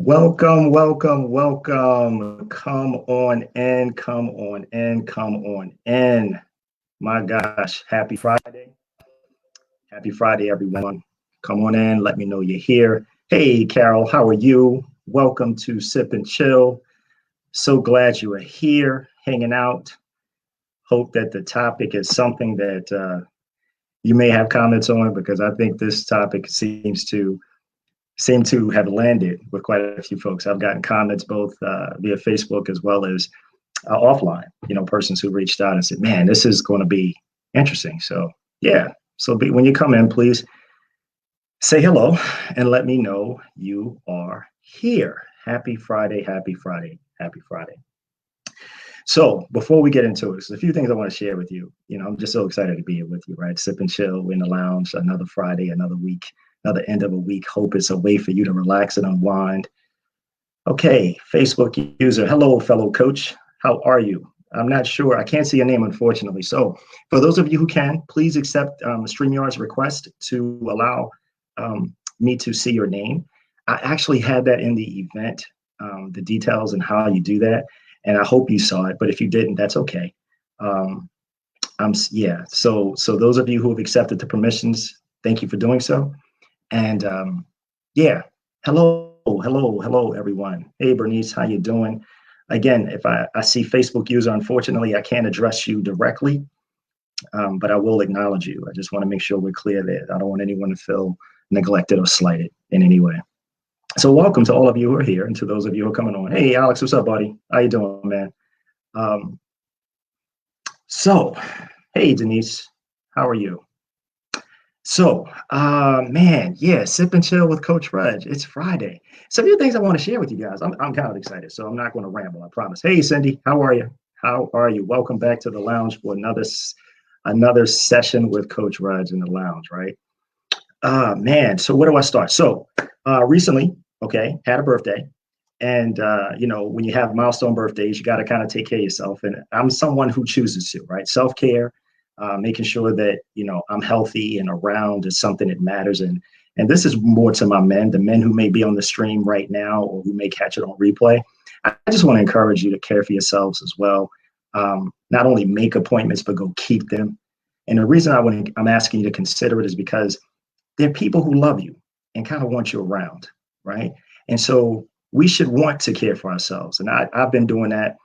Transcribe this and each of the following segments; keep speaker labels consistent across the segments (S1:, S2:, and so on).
S1: Welcome, welcome, welcome. Come on in, come on in, come on in. My gosh, happy Friday. Happy Friday, everyone. Come on in, let me know you're here. Hey, Carol, how are you? Welcome to Sip and Chill. So glad you are here, hanging out. Hope that the topic is something that you may have comments on because I think this topic seem to have landed with quite a few folks. I've gotten comments both via Facebook as well as offline, persons who reached out and said, man, this is going to be interesting. So yeah, when you come in, please say hello and let me know you are here. Happy Friday, happy Friday, happy Friday. So before we get into it, there's a few things I want to share with you. I'm just so excited to be here with you, right? Sip and chill in the lounge, another Friday, another week, another end of a week. Hope it's a way for you to relax and unwind. Okay, Facebook user, hello, fellow coach. How are you? I'm not sure. I can't see your name, unfortunately. So for those of you who can, please accept StreamYard's request to allow me to see your name. I actually had that in the event, the details and how you do that. And I hope you saw it, but if you didn't, that's okay. So those of you who have accepted the permissions, thank you for doing so. And hello, everyone. Hey, Bernice, how you doing? Again, if I see Facebook user, unfortunately, I can't address you directly, but I will acknowledge you. I just want to make sure we're clear there. I don't want anyone to feel neglected or slighted in any way. So welcome to all of you who are here and to those of you who are coming on. Hey, Alex, what's up, buddy? How you doing, man? Hey, Denise, how are you? So, man, yeah, sip and chill with Coach Reg. It's Friday. Some of the things I want to share with you guys. I'm kind of excited, so I'm not going to ramble, I promise. Hey, Cindy, how are you? How are you? Welcome back to the lounge for another session with Coach Reg in the lounge, right? Man, so where do I start? So, recently, had a birthday. And, when you have milestone birthdays, you got to kind of take care of yourself. And I'm someone who chooses to, right? Self-care, making sure that, I'm healthy and around is something that matters. And this is more to my men, the men who may be on the stream right now or who may catch it on replay. I just want to encourage you to care for yourselves as well. Not only make appointments, but go keep them. And the reason I'm asking you to consider it is because there are people who love you and kind of want you around, right? And so we should want to care for ourselves. And I've been doing that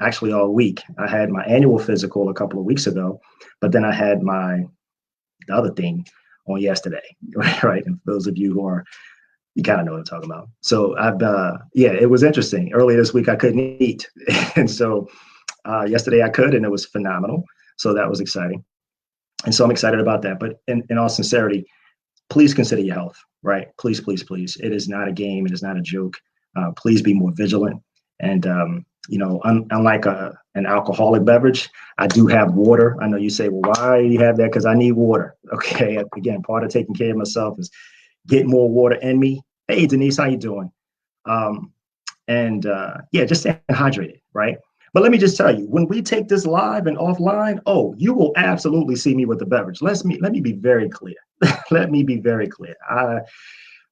S1: actually all week. I had my annual physical a couple of weeks ago, but then I had the other thing on yesterday, right? And for those of you you kind of know what I'm talking about. So it was interesting. Earlier this week, I couldn't eat. And so yesterday I could, and it was phenomenal. So that was exciting. And so I'm excited about that. But in all sincerity, please consider your health, right? Please, please, please. It is not a game. It is not a joke. Please be more vigilant. And, unlike an alcoholic beverage, I do have water. I know you say, well, why do you have that? Because I need water. Okay. Again, part of taking care of myself is getting more water in me. Hey, Denise, how you doing? Just stay hydrated, right? But let me just tell you, when we take this live and offline, you will absolutely see me with the beverage. Let me be very clear. Let me be very clear. I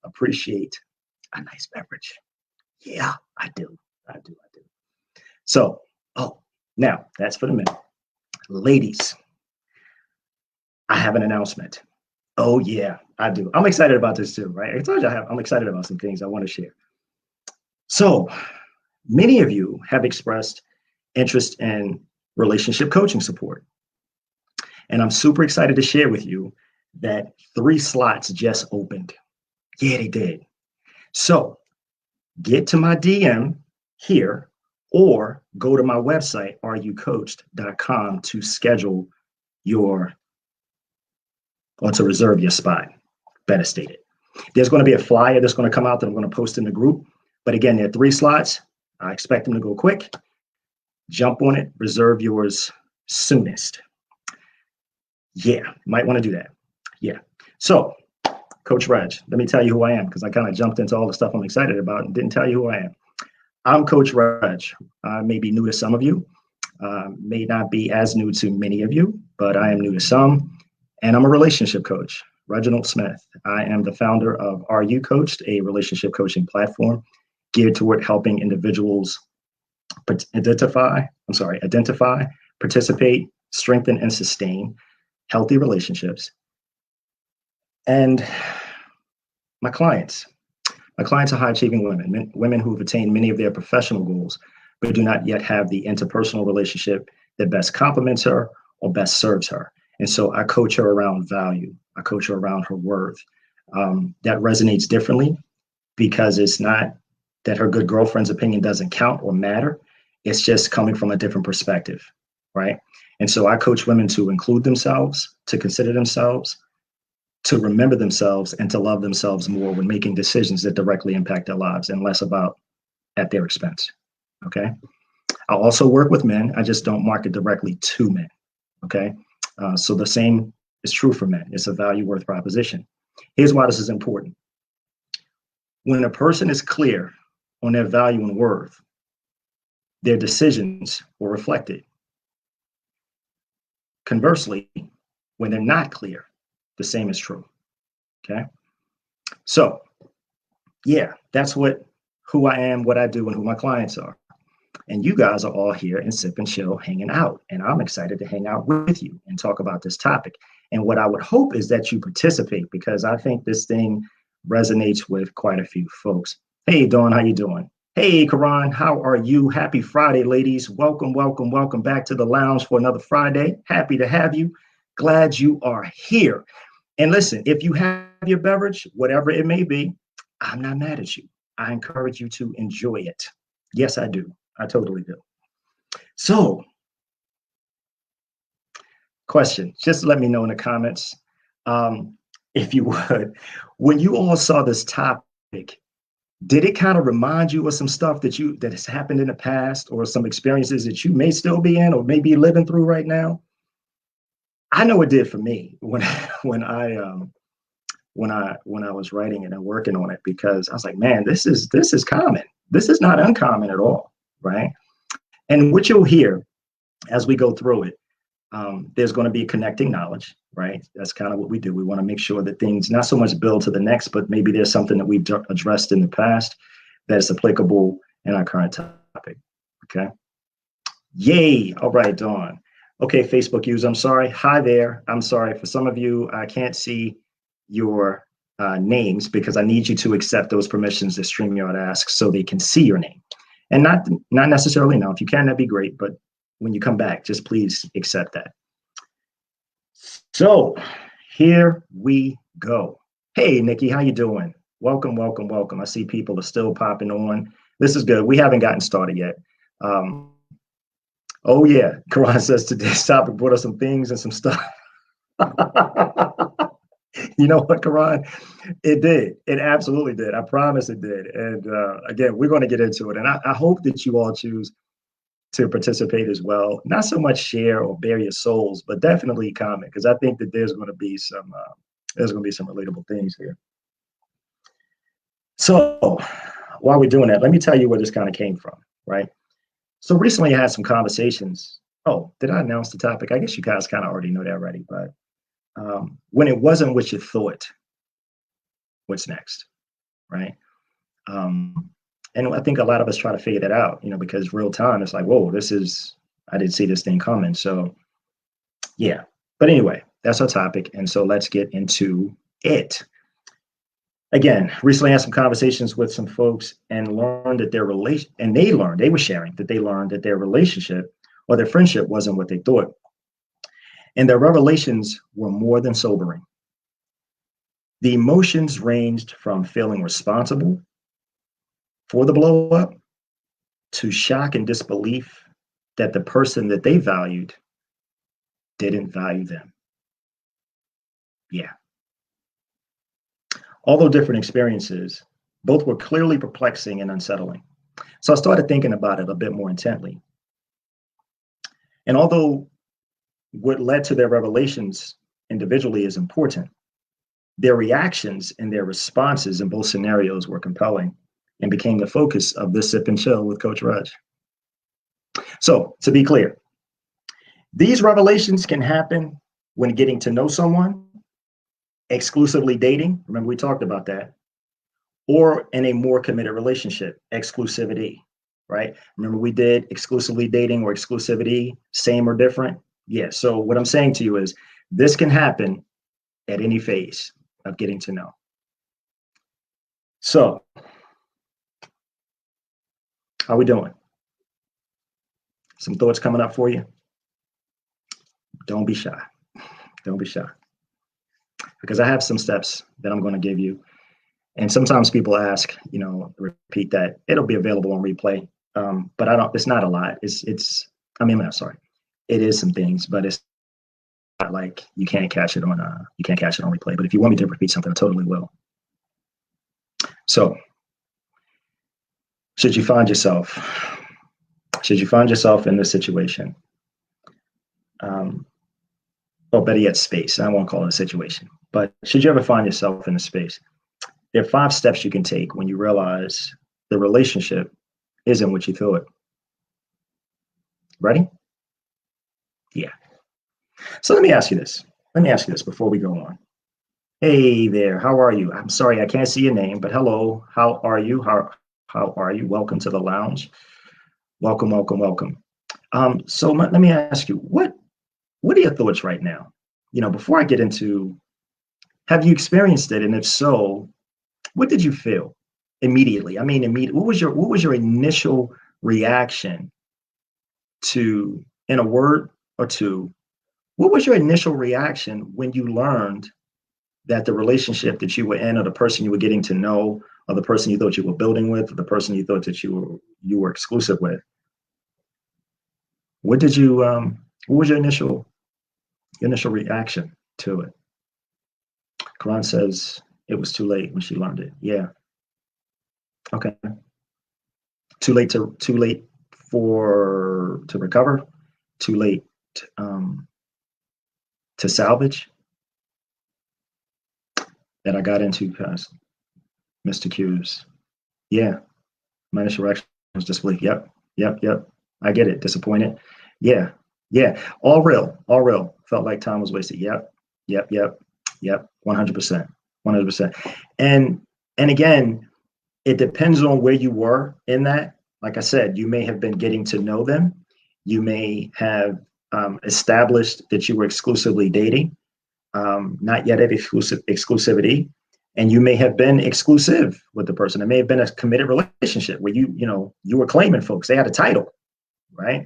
S1: appreciate a nice beverage. Yeah, I do. So, now that's for the men. Ladies, I have an announcement. Oh yeah, I do. I'm excited about this too, right? I told you I'm excited about some things I want to share. So many of you have expressed interest in relationship coaching support. And I'm super excited to share with you that 3 slots just opened. Yeah, they did. So get to my DM here or go to my website, rucoached.com, to schedule to reserve your spot. Better stated. There's going to be a flyer that's going to come out that I'm going to post in the group. But again, there are 3 slots. I expect them to go quick. Jump on it, reserve yours soonest. Yeah, might want to do that. Yeah. So, Coach Reg, let me tell you who I am, because I kind of jumped into all the stuff I'm excited about and didn't tell you who I am. I'm Coach Reg. I may be new to some of you, may not be as new to many of you, but I am new to some, and I'm a relationship coach. Reginald Smith. I am the founder of Are You Coached, a relationship coaching platform geared toward helping individuals identify, participate, strengthen, and sustain healthy relationships. And my clients, my clients are high achieving women who have attained many of their professional goals, but do not yet have the interpersonal relationship that best complements her or best serves her. And so I coach her around value. I coach her around her worth. That resonates differently because it's not that her good girlfriend's opinion doesn't count or matter. It's just coming from a different perspective, right? And so I coach women to include themselves, to consider themselves, to remember themselves, and to love themselves more when making decisions that directly impact their lives and less about at their expense, okay? I also work with men. I just don't market directly to men, okay? So the same is true for men. It's a value worth proposition. Here's why this is important. When a person is clear on their value and worth, their decisions will reflect it. Conversely, when they're not clear, the same is true, okay? So, yeah, that's who I am, what I do, and who my clients are. And you guys are all here in Sip and Chill hanging out. And I'm excited to hang out with you and talk about this topic. And what I would hope is that you participate because I think this thing resonates with quite a few folks. Hey, Dawn, how you doing? Hey, Karan, how are you? Happy Friday, ladies. Welcome, welcome, welcome back to the lounge for another Friday. Happy to have you. Glad you are here. And listen, if you have your beverage, whatever it may be, I'm not mad at you. I encourage you to enjoy it. Yes, I do. I totally do. So, question, just let me know in the comments, if you would, when you all saw this topic, did it kind of remind you of some stuff that has happened in the past or some experiences that you may still be in or may be living through right now? I know it did for me when I was writing it and working on it, because I was like, man, this is common. This is not uncommon at all, right? And what you'll hear as we go through it, there's going to be connecting knowledge, right? That's kind of what we do. We want to make sure that things not so much build to the next, but maybe there's something that we've addressed in the past that is applicable in our current topic, okay? Yay, all right, Dawn. Okay, Facebook user, I'm sorry. Hi there, I'm sorry. For some of you, I can't see your names because I need you to accept those permissions that StreamYard asks so they can see your name. And not necessarily now. If you can, that'd be great. But when you come back, just please accept that. So here we go. Hey, Nikki, how you doing? Welcome, welcome, welcome. I see people are still popping on. This is good. We haven't gotten started yet. Oh yeah, Karan says today's topic brought us some things and some stuff. You know what, Karan? It did. It absolutely did. I promise it did. And again, we're going to get into it. And I hope that you all choose to participate as well. Not so much share or bare your souls, but definitely comment, because I think that there's going to be some relatable things here. So while we're doing that, let me tell you where this kind of came from, right? So recently I had some conversations. Oh, did I announce the topic? I guess you guys kind of already know that already, but when it wasn't what you thought, what's next, right? And I think a lot of us try to figure that out, because real time, it's like, whoa, I didn't see this thing coming. So yeah, but anyway, that's our topic. And so let's get into it. Again, recently I had some conversations with some folks and learned that they were sharing that they learned that their relationship or their friendship wasn't what they thought. And their revelations were more than sobering. The emotions ranged from feeling responsible for the blow up to shock and disbelief that the person that they valued didn't value them. Yeah. Although different experiences, both were clearly perplexing and unsettling. So I started thinking about it a bit more intently. And although what led to their revelations individually is important, their reactions and their responses in both scenarios were compelling and became the focus of this Sip and Chill with Coach Reg. So to be clear, these revelations can happen when getting to know someone, exclusively dating. Remember, we talked about that. Or in a more committed relationship, exclusivity, right? Remember, we did exclusively dating or exclusivity, same or different? Yeah. So, what I'm saying to you is this can happen at any phase of getting to know. So, how we doing? Some thoughts coming up for you? Don't be shy. Don't be shy. Because I have some steps that I'm going to give you. And sometimes people ask, repeat that. It'll be available on replay. But I don't, it's not a lot. I'm sorry. It is some things, but it's not like you can't catch it on replay. But if you want me to repeat something, I totally will. So, should you find yourself in this situation, or better yet, space. I won't call it a situation, but should you ever find yourself in a space, there are 5 steps you can take when you realize the relationship isn't what you thought. Ready? Yeah. So let me ask you this. Before we go on. Hey there, how are you? I'm sorry, I can't see your name, but hello, how are you? How are you? Welcome to the lounge. Welcome, welcome, welcome. So let me ask you, what are your thoughts right now? Before I get into, have you experienced it? And if so, what did you feel immediately? I mean, what was your initial reaction to, in a word or two, what was your initial reaction when you learned that the relationship that you were in, or the person you were getting to know, or the person you thought you were building with, or the person you thought that you were exclusive with? What was your initial reaction to it? Quran says it was too late when she learned it. Yeah. Okay. Too late to recover. Too late to salvage. That I got into past Mr. Q's. Yeah. My initial reaction was disbelief. Yep. I get it. Disappointed. Yeah. All real. Felt like time was wasted. Yep. 100%. 100%. And again, it depends on where you were in that. Like I said, you may have been getting to know them. You may have established that you were exclusively dating, not yet at exclusivity. And you may have been exclusive with the person. It may have been a committed relationship where you were claiming folks. They had a title, right?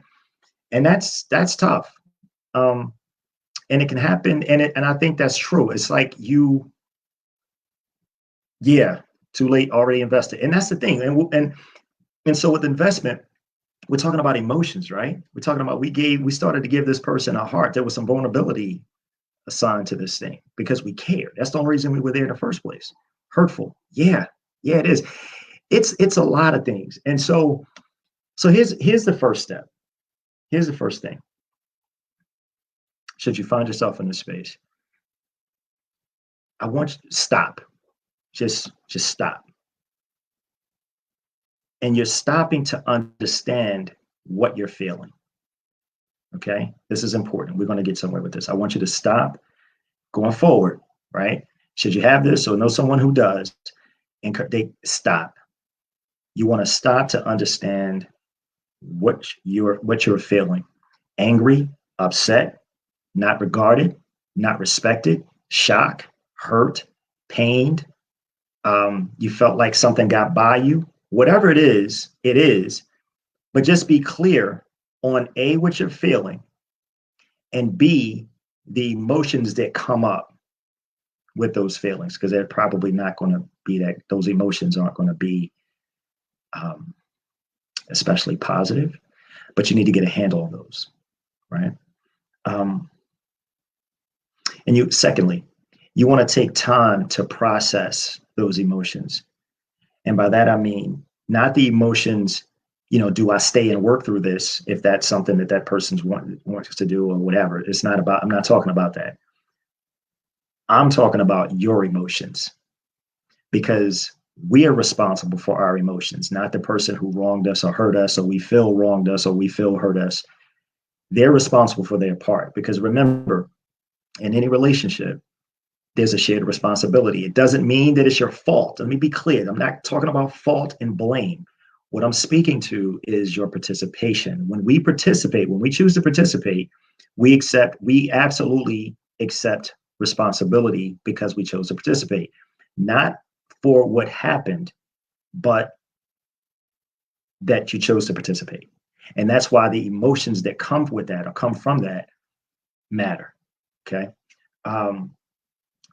S1: And that's tough. And it can happen. And I think that's true. It's like too late, already invested. And that's the thing. And so with investment, we're talking about emotions, right? We're talking about we started to give this person our heart. There was some vulnerability assigned to this thing because we cared. That's the only reason we were there in the first place. Hurtful. Yeah, it is. It's a lot of things. And so here's the first step. Here's the first thing. Should you find yourself in this space, I want you to stop. Just stop. And you're stopping to understand what you're feeling. Okay? This is important. We're going to get somewhere with this. I want you to stop going forward, right? Should you have this or know someone who does, and they stop. You want to stop to understand what you're feeling. Angry, upset, not regarded, not respected, shock, hurt, pained. You felt like something got by you. Whatever it is, but just be clear on A, what you're feeling, and B, the emotions that come up with those feelings, because they're probably not going to be that, those emotions aren't going to be especially positive, but you need to get a handle on those, right? And secondly, you want to take time to process those emotions. And by that, I mean, not the emotions, do I stay and work through this if that's something that person's wants to do or whatever. I'm not talking about that. I'm talking about your emotions, because we are responsible for our emotions, not the person who wronged us or hurt us, or we feel wronged us or we feel hurt us. They're responsible for their part, because remember, in any relationship, there's a shared responsibility. It doesn't mean that it's your fault. Let me be clear. I'm not talking about fault and blame. What I'm speaking to is your participation. When we participate, when we choose to participate, we absolutely accept responsibility because we chose to participate, not for what happened, but that you chose to participate. And that's why the emotions that come with that or come from that matter. Okay.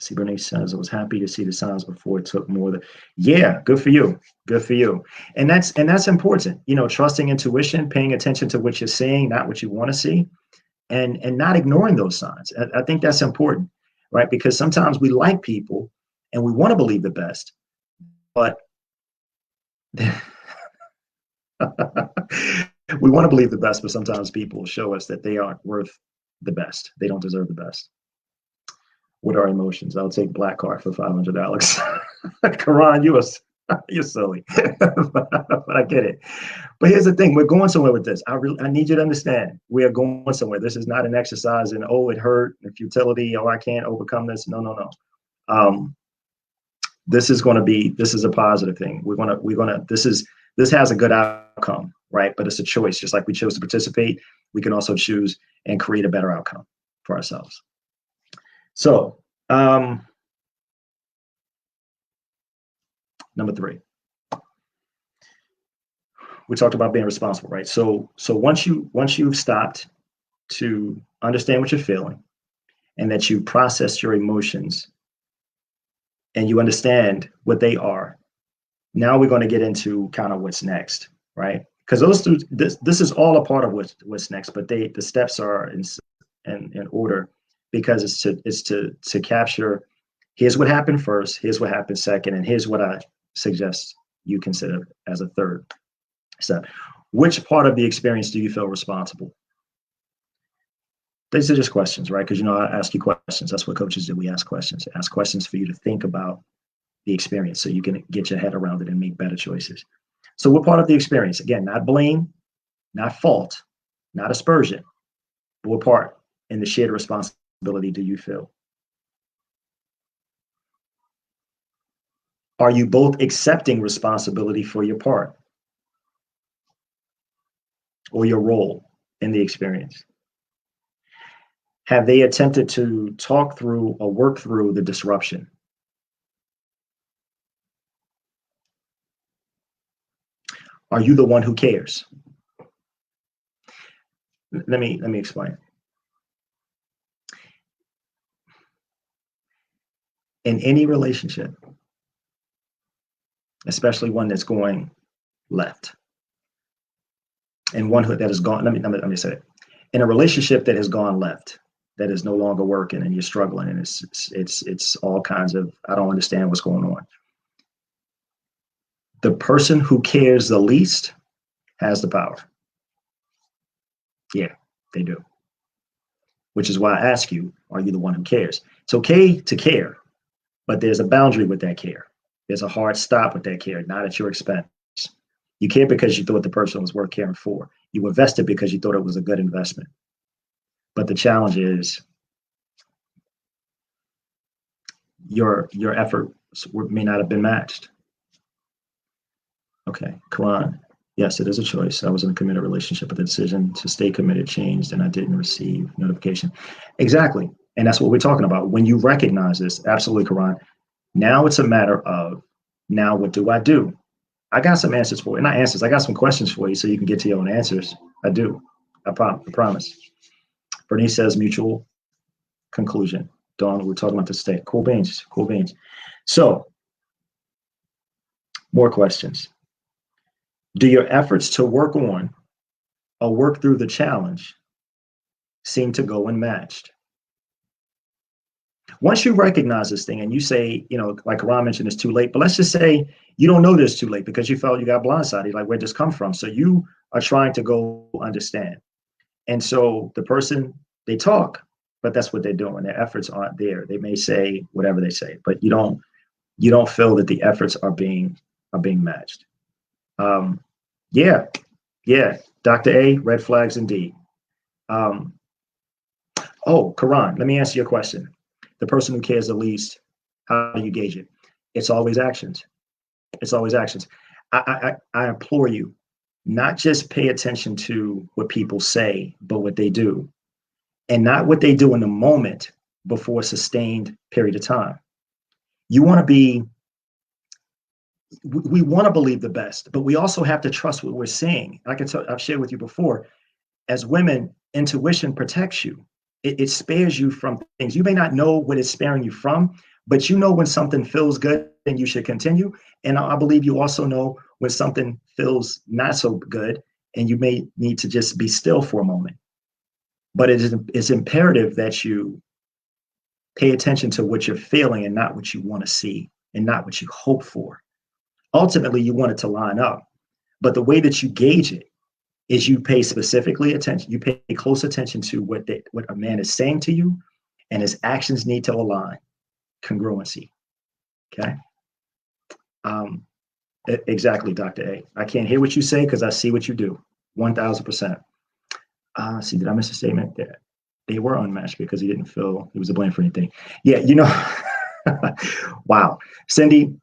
S1: See, Bernice says, I was happy to see the signs before it took more than, yeah, good for you. Good for you. And that's important, trusting intuition, paying attention to what you're seeing, not what you want to see, and not ignoring those signs. I think that's important, right? Because sometimes we like people and we want to believe the best, but we want to believe the best, but sometimes people show us that they aren't worth the best. They don't deserve the best. What are emotions? I'll take black card for $500. Karan, you're silly, but I get it. But here's the thing: we're going somewhere with this. I need you to understand. We are going somewhere. This is not an exercise in it hurt, and futility. I can't overcome this. No, no, no. This is a positive thing. This has a good outcome, right? But it's a choice. Just like we chose to participate, we can also choose and create a better outcome for ourselves. So, number 3, we talked about being responsible, right? So once you've stopped to understand what you're feeling and that you process your emotions and you understand what they are, now we're going to get into kind of what's next, right? Because this is all a part of what's next, but the steps are in order, because it's to capture, here's what happened first, here's what happened second, and here's what I suggest you consider as a third step. Which part of the experience do you feel responsible? These are just questions, right? Because I ask you questions. That's what coaches do. We ask questions. Ask questions for you to think about the experience so you can get your head around it and make better choices. So what part of the experience? Again, not blame, not fault, not aspersion, but what part in the shared responsibility do you feel? Are you both accepting responsibility for your part or your role in the experience? Have they attempted to talk through or work through the disruption? Are you the one who cares? Let me explain. In any relationship, especially one that's going left, and one that has gone, let me say it. In a relationship that has gone left, that is no longer working, and you're struggling, and it's all kinds of, I don't understand what's going on. The person who cares the least has the power. Yeah, they do. Which is why I ask you, are you the one who cares? It's okay to care, but there's a boundary with that care. There's a hard stop with that care, not at your expense. You care because you thought the person was worth caring for. You invested because you thought it was a good investment. But the challenge is your effort may not have been matched. Okay, Karan. Yes, it is a choice. I was in a committed relationship, but the decision to stay committed changed and I didn't receive notification. Exactly. And that's what we're talking about. When you recognize this, absolutely, Karan. Now it's a matter of, now what do I do? I got some answers for you. Not answers, I got some questions for you so you can get to your own answers. I do. I promise. Bernice says mutual conclusion. Dawn, we're talking about the state. Cool beans, cool beans. So, more questions. Do your efforts to work on or work through the challenge seem to go unmatched? Once you recognize this thing and you say, like Ron mentioned, it's too late, but let's just say you don't know this too late because you felt you got blindsided, like where'd this come from? So you are trying to go understand. And so the person, they talk, but that's what they're doing. Their efforts aren't there. They may say whatever they say, but you don't feel that the efforts are being matched. Yeah. Dr. A, red flags indeed. Oh, Karan, let me answer your question. The person who cares the least, how do you gauge it? It's always actions. It's always actions. I implore you, not just pay attention to what people say, but what they do, and not what they do in the moment before a sustained period of time. You want to be, we want to believe the best, but we also have to trust what we're seeing. Like I've shared with you before, as women, intuition protects you. It spares you from things. You may not know what it's sparing you from, but you know when something feels good and you should continue. And I believe you also know when something feels not so good and you may need to just be still for a moment. But it's imperative that you pay attention to what you're feeling and not what you want to see and not what you hope for. Ultimately, you want it to line up. But the way that you gauge it is you pay specifically attention, you pay close attention to what a man is saying to you, and his actions need to align. Congruency. Okay. Exactly, Dr. A. I can't hear what you say because I see what you do. 1000%. See, did I miss a statement? That they were unmatched because he didn't feel he was to blame for anything. Yeah, wow. Cindy,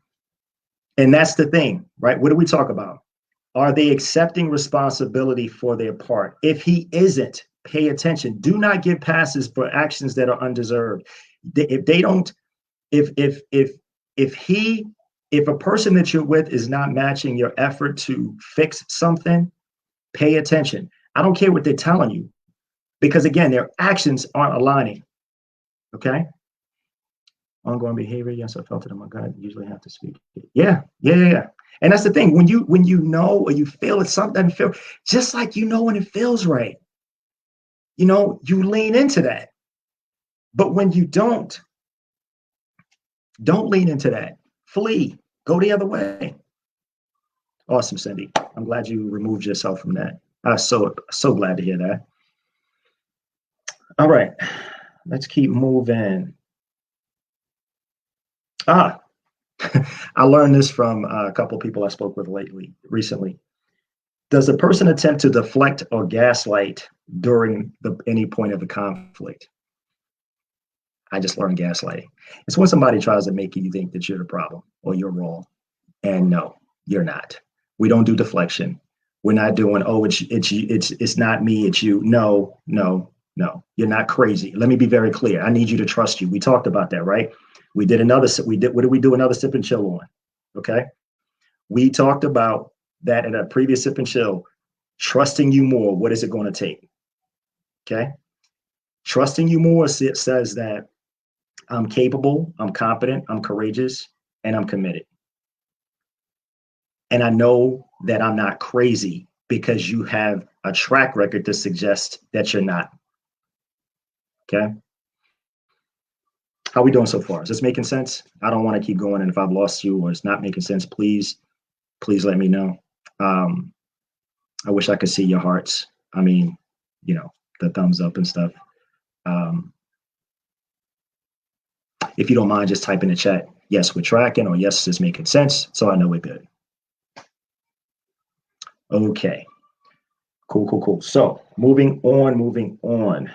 S1: and that's the thing, right? What do we talk about? Are they accepting responsibility for their part? If he isn't, pay attention. Do not give passes for actions that are undeserved. If they don't, if a person that you're with is not matching your effort to fix something, pay attention. I don't care what they're telling you, because again, their actions aren't aligning. Okay. Ongoing behavior. Yes, I felt it in my gut. Usually have to speak. Yeah. And that's the thing. When you know or you feel it, something feel just like when it feels right. You lean into that. But when you don't lean into that. Flee. Go the other way. Awesome, Cindy. I'm glad you removed yourself from that. I'm so glad to hear that. All right. Let's keep moving. I learned this from a couple of people I spoke with recently. Does a person attempt to deflect or gaslight during any point of the conflict? I just learned gaslighting. It's when somebody tries to make you think that you're the problem or you're wrong. And no, you're not. We don't do deflection. We're not doing, oh, it's not me, it's you. No. You're not crazy. Let me be very clear. I need you to trust you. We talked about that, right? What did we do another sip and chill on? Okay. We talked about that in a previous sip and chill. Trusting you more. What is it going to take? Okay. Trusting you more says that I'm capable, I'm competent, I'm courageous, and I'm committed. And I know that I'm not crazy because you have a track record to suggest that you're not. Okay. How are we doing so far? Is this making sense? I don't want to keep going. And if I've lost you or it's not making sense, please let me know. I wish I could see your hearts. I mean, the thumbs up and stuff. If you don't mind, just type in the chat, yes, we're tracking, or yes, it's making sense. So I know we're good. Okay. Cool. So moving on.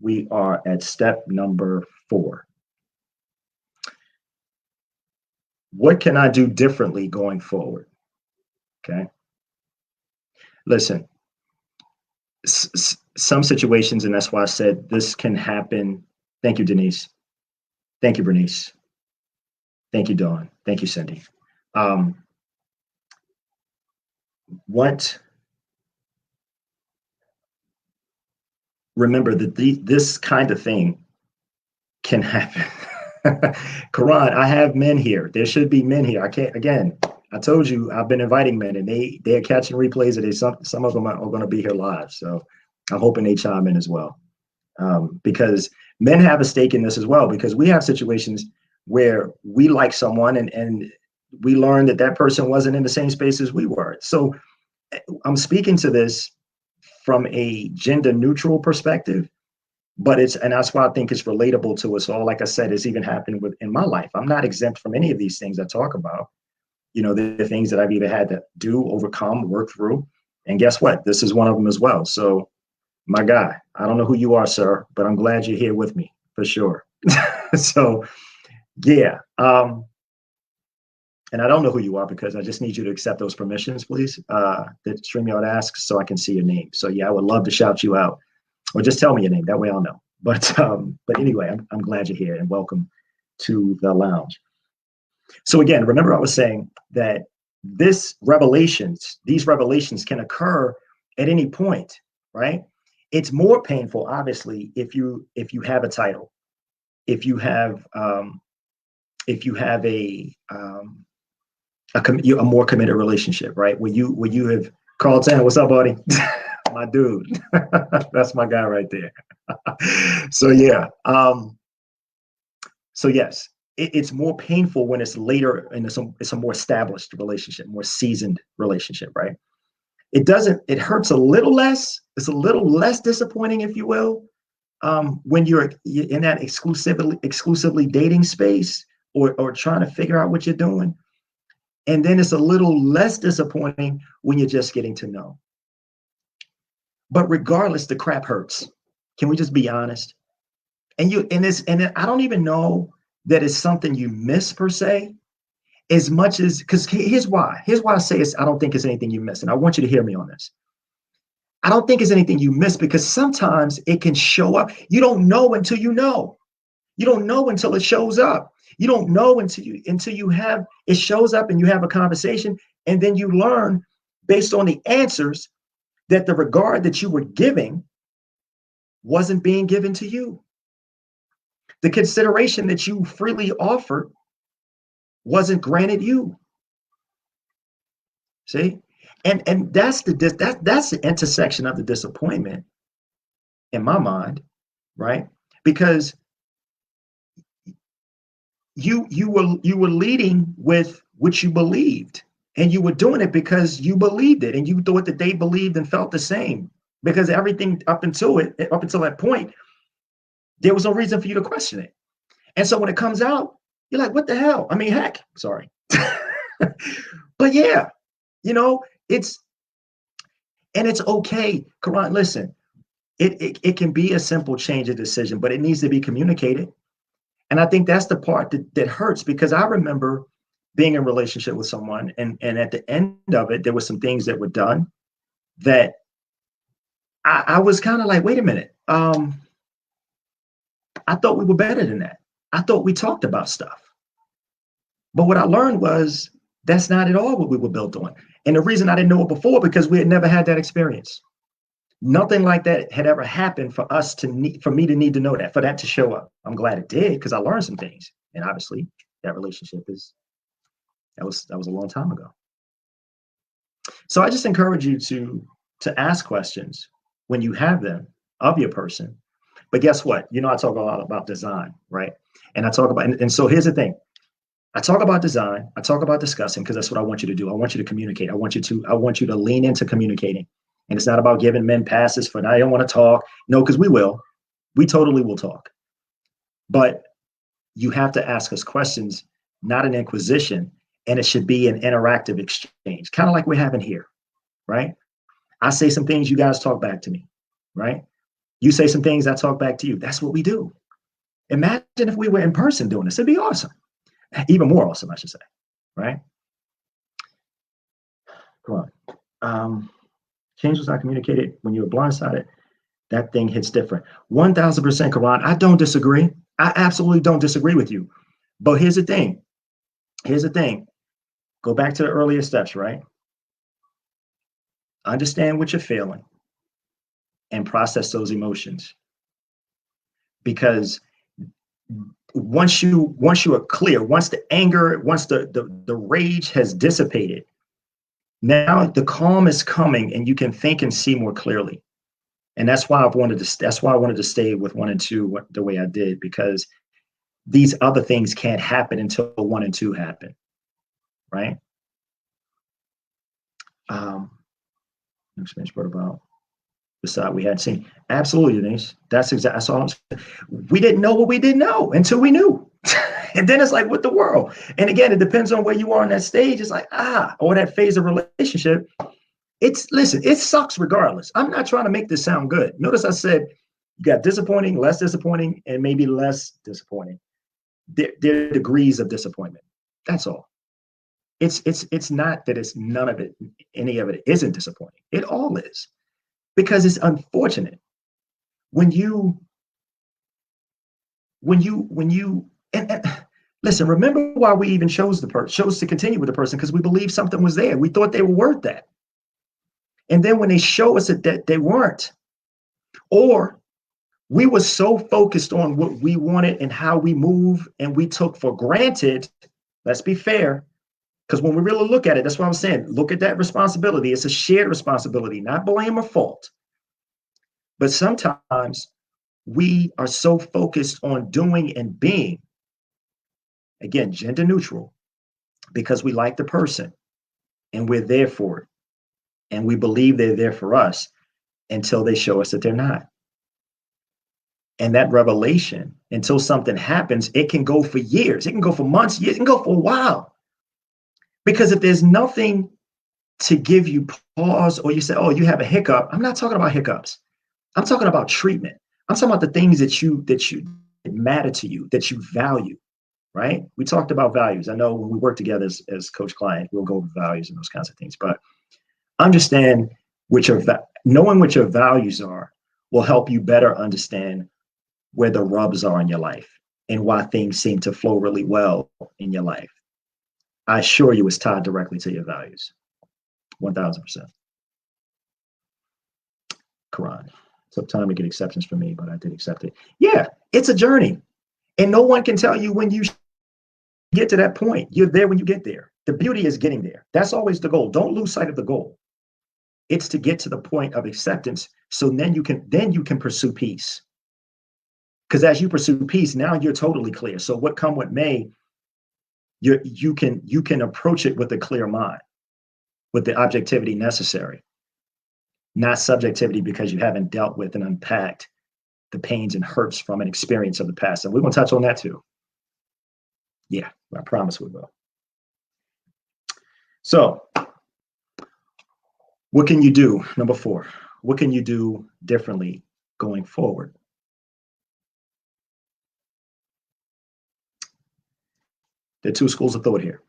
S1: We are at step number 4. What can I do differently going forward? Okay. Listen, some situations, and that's why I said this can happen. Thank you, Denise. Thank you, Bernice. Thank you, Dawn. Thank you, Cindy. Remember that this kind of thing can happen. Karan, I have men here. There should be men here. I told you I've been inviting men, and they're catching replays, and some of them are going to be here live. So I'm hoping they chime in as well, because men have a stake in this as well. Because we have situations where we like someone, and we learned that person wasn't in the same space as we were. So I'm speaking to this from a gender neutral perspective, but and that's why I think it's relatable to us all. Like I said, it's even happened in my life. I'm not exempt from any of these things I talk about. The things that I've either had to do, overcome, work through. And guess what? This is one of them as well. So my guy, I don't know who you are, sir, but I'm glad you're here with me for sure. So yeah. And I don't know who you are because I just need you to accept those permissions, please, that StreamYard asks so I can see your name. So yeah, I would love to shout you out or just tell me your name. That way I'll know. But anyway, I'm glad you're here and welcome to the lounge. So again, remember I was saying that these revelations can occur at any point, right? It's more painful, obviously, if you have a title, if you have a more committed relationship, right? Where you have Carlton, what's up, buddy? My dude, that's my guy right there. So yeah, so yes, it's more painful when it's later and it's a more established relationship, more seasoned relationship, right? It hurts a little less. It's a little less disappointing, if you will, when you're in that exclusively dating space or trying to figure out what you're doing. And then it's a little less disappointing when you're just getting to know. But regardless, the crap hurts. Can we just be honest? And I don't even know that it's something you miss per se, as much as because here's why. Here's why I say I don't think it's anything you miss. And I want you to hear me on this. I don't think it's anything you miss because sometimes it can show up. You don't know until you know. You don't know until it shows up. You don't know until you have it shows up and you have a conversation, and then you learn based on the answers that the regard that you were giving wasn't being given to you. The consideration that you freely offered wasn't granted you. See? And that's the intersection of the disappointment in my mind, right? Because you were leading with what you believed, and you were doing it because you believed it, and you thought that they believed and felt the same. Because everything up until that point, there was no reason for you to question it. And so when it comes out, you're like, what the hell? I mean, heck, sorry. But yeah, you know, it's okay. Karan, listen, it can be a simple change of decision, but it needs to be communicated. And I think that's the part that hurts, because I remember being in a relationship with someone, and at the end of it, there were some things that were done that I was kind of like, wait a minute. I thought we were better than that. I thought we talked about stuff. But what I learned was that's not at all what we were built on. And the reason I didn't know it before, because we had never had that experience. Nothing like that had ever happened for me to need to know that, for that to show up. I'm glad it did, because I learned some things. And obviously that relationship that was a long time ago. So I just encourage you to ask questions when you have them of your person. But guess what? I talk a lot about design, right? And I talk about, and so here's the thing. I talk about design. I talk about discussing, because that's what I want you to do. I want you to communicate. I want you to lean into communicating. And it's not about giving men passes for, I don't want to talk. No, because we will. We totally will talk. But you have to ask us questions, not an inquisition. And it should be an interactive exchange, kind of like we're having here, right? I say some things, you guys talk back to me, right? You say some things, I talk back to you. That's what we do. Imagine if we were in person doing this. It'd be awesome. Even more awesome, I should say, right? Come on. Change was not communicated when you were blindsided. That thing hits different. 1000%, Karan. I don't disagree. I absolutely don't disagree with you. But here's the thing. Go back to the earlier steps, right? Understand what you're feeling and process those emotions. Because once you are clear, once the anger, once the rage has dissipated, now the calm is coming and you can think and see more clearly. And that's why I wanted to stay with 1 and 2 the way I did, because these other things can't happen until 1 and 2 happen, right? Experience brought about the side we had seen. Absolutely, Denise. That's all I'm saying. We didn't know what we didn't know until we knew. And then it's like, what the world? And again, it depends on where you are in that stage. It's like, or that phase of relationship. Listen, it sucks regardless. I'm not trying to make this sound good. Notice I said You got disappointing, less disappointing, and maybe less disappointing. There are degrees of disappointment. That's all. It's not that it's none of it, any of it isn't disappointing. It all is, because it's unfortunate when you and listen. Remember why we even chose chose to continue with the person, because we believed something was there. We thought they were worth that, and then when they show us that they weren't, or we were so focused on what we wanted and how we move, and we took for granted. Let's be fair. Because when we really look at it, that's what I'm saying. Look at that responsibility. It's a shared responsibility, not blame or fault. But sometimes we are so focused on doing and being, again, gender neutral, because we like the person and we're there for it. And we believe they're there for us until they show us that they're not. And that revelation, until something happens, it can go for years. It can go for months. It can go for a while. Because if there's nothing to give you pause, or you say, oh, you have a hiccup, I'm not talking about hiccups. I'm talking about treatment. I'm talking about the things that matter to you, that you value, right? We talked about values. I know when we work together as coach client, we'll go over values and those kinds of things. But understand knowing what your values are will help you better understand where the rubs are in your life and why things seem to flow really well in your life. I assure you it's tied directly to your values. 1000%. Quran. Took time to get acceptance from me, but I did accept it. Yeah, it's a journey. And no one can tell you when you get to that point. You're there when you get there. The beauty is getting there. That's always the goal. Don't lose sight of the goal. It's to get to the point of acceptance. So then you can pursue peace. Because as you pursue peace, now you're totally clear. So what come what may, you can approach it with a clear mind, with the objectivity necessary, not subjectivity, because you haven't dealt with and unpacked the pains and hurts from an experience of the past. And we're going to touch on that too. Yeah, I promise we will. So what can you do? Number 4, what can you do differently going forward? There are 2 schools of thought here,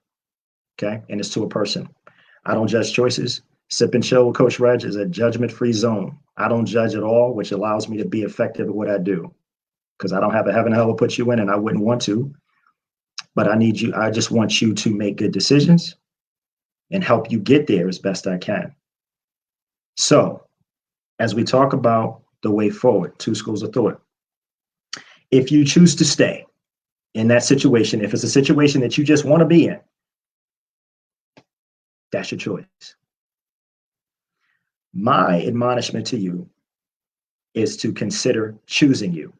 S1: okay? And it's to a person. I don't judge choices. Sip and Chill with Coach Reg is a judgment-free zone. I don't judge at all, which allows me to be effective at what I do, because I don't have a heaven and hell to put you in, and I wouldn't want to. But I just want you to make good decisions and help you get there as best I can. So as we talk about the way forward, 2 schools of thought. If you choose to stay in that situation, if it's a situation that you just want to be in, that's your choice. My admonishment to you is to consider choosing you.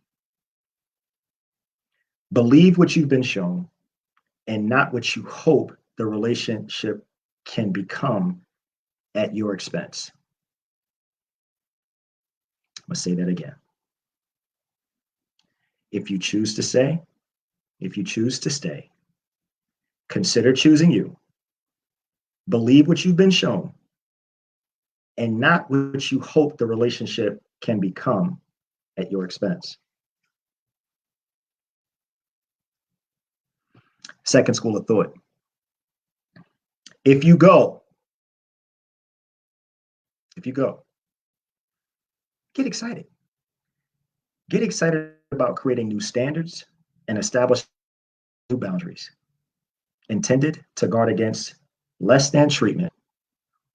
S1: Believe what you've been shown and not what you hope the relationship can become at your expense. I'm going to say that again. If you choose to stay, consider choosing you. Believe what you've been shown and not what you hope the relationship can become at your expense. Second school of thought. If you go, get excited. Get excited about creating new standards and establishing new boundaries intended to guard against less than treatment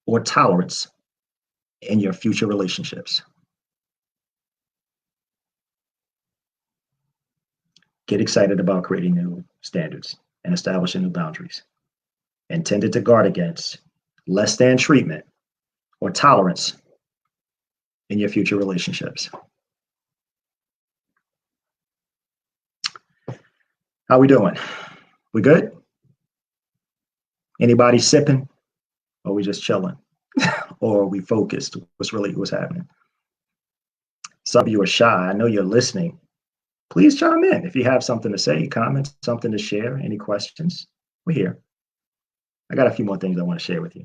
S1: or tolerance in your future relationships. Get excited about creating new standards and establishing new boundaries intended to guard against less than treatment or tolerance in your future relationships. How we doing? We good? Anybody sipping? Or we just chilling? Or are we focused? What's happening? Some of you are shy. I know you're listening. Please chime in if you have something to say, comments, something to share, any questions. We're here. I got a few more things I want to share with you.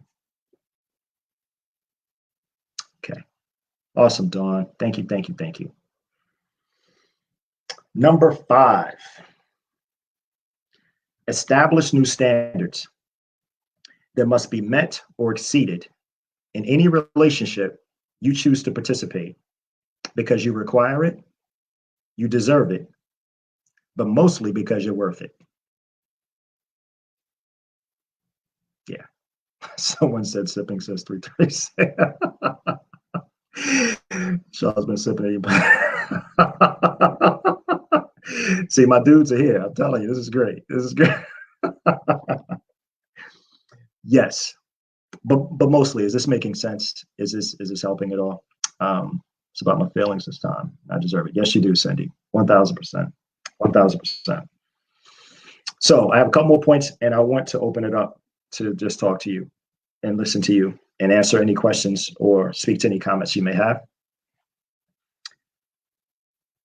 S1: Okay. Awesome, Dawn. Thank you. Number 5, establish new standards that must be met or exceeded in any relationship you choose to participate because you require it, you deserve it, but mostly because you're worth it. Yeah. Someone said sipping since 3:36. Shaw's been sipping anybody. See, my dudes are here. I'm telling you, this is great. This is great. Yes, but mostly, is this making sense? Is this helping at all? It's about my feelings this time. I deserve it. Yes, you do, Cindy. 1,000%. 1,000%. So I have a couple more points, and I want to open it up to just talk to you and listen to you and answer any questions or speak to any comments you may have.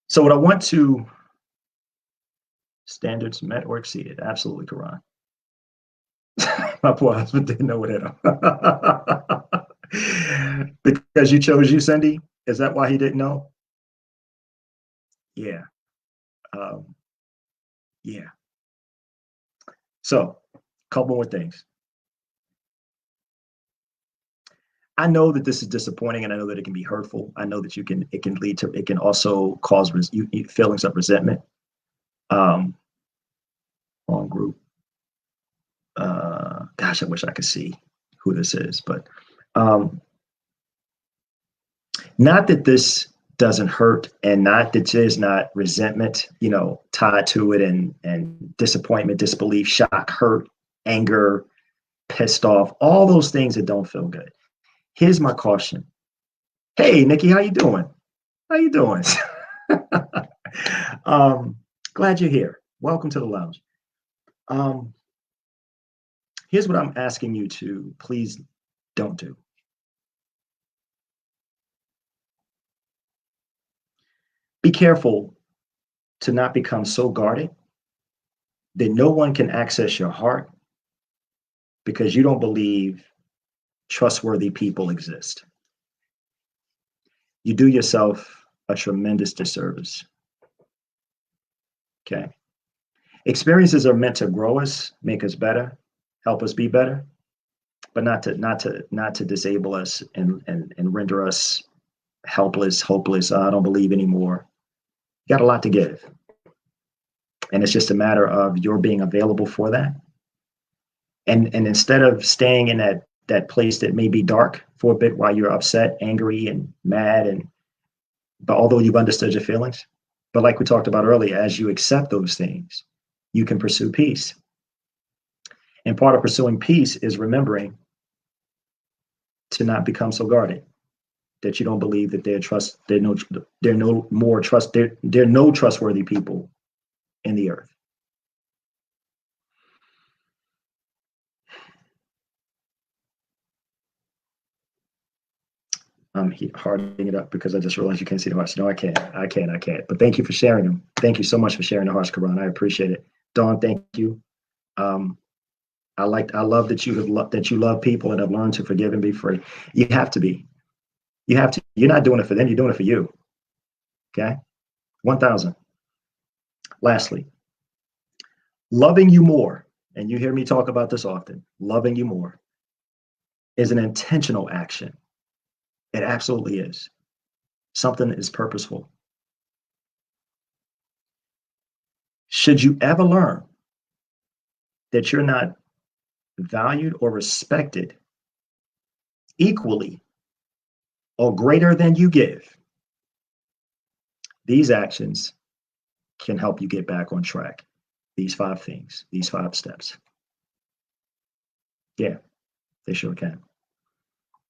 S1: So what I want to standards met or exceeded. Absolutely, Karan. My poor husband didn't know what hit him. Because you chose you, Cindy? Is that why he didn't know? Yeah. Um, yeah. So, a couple more things. I know that this is disappointing, and I know that it can be hurtful. I know that it can lead to, it can also cause feelings of resentment. Um, Wrong group. Gosh, I wish I could see who this is, but not that this doesn't hurt, and not that there's not resentment, tied to it, and disappointment, disbelief, shock, hurt, anger, pissed off, all those things that don't feel good. Here's my caution. Hey, Nikki, how you doing? How you doing? Glad you're here. Welcome to the lounge. Here's what I'm asking you to please don't do. Be careful to not become so guarded that no one can access your heart because you don't believe trustworthy people exist. You do yourself a tremendous disservice. Okay. Experiences are meant to grow us, make us better, help us be better, but not to disable us and render us helpless, hopeless. I don't believe anymore. You got a lot to give. And it's just a matter of your being available for that. And instead of staying in that place that may be dark for a bit while you're upset, angry, and mad, but although you've understood your feelings, but like we talked about earlier, as you accept those things, you can pursue peace. And part of pursuing peace is remembering to not become so guarded that you don't believe that there are no trustworthy people in the earth. I'm hardening it up because I just realized you can't see the hearts. No, I can't. But thank you for sharing them. Thank you so much for sharing the hearts, Karan. I appreciate it. Dawn, thank you. I love that you love people and have learned to forgive and be free. You have to be. You have to. You're not doing it for them. You're doing it for you. Okay. 1,000. Lastly, loving you more, and you hear me talk about this often. Loving you more is an intentional action. It absolutely is. Something is purposeful. Should you ever learn that you're not valued or respected equally or greater than you give, these actions can help you get back on track. These 5 things, these 5 steps. Yeah, they sure can.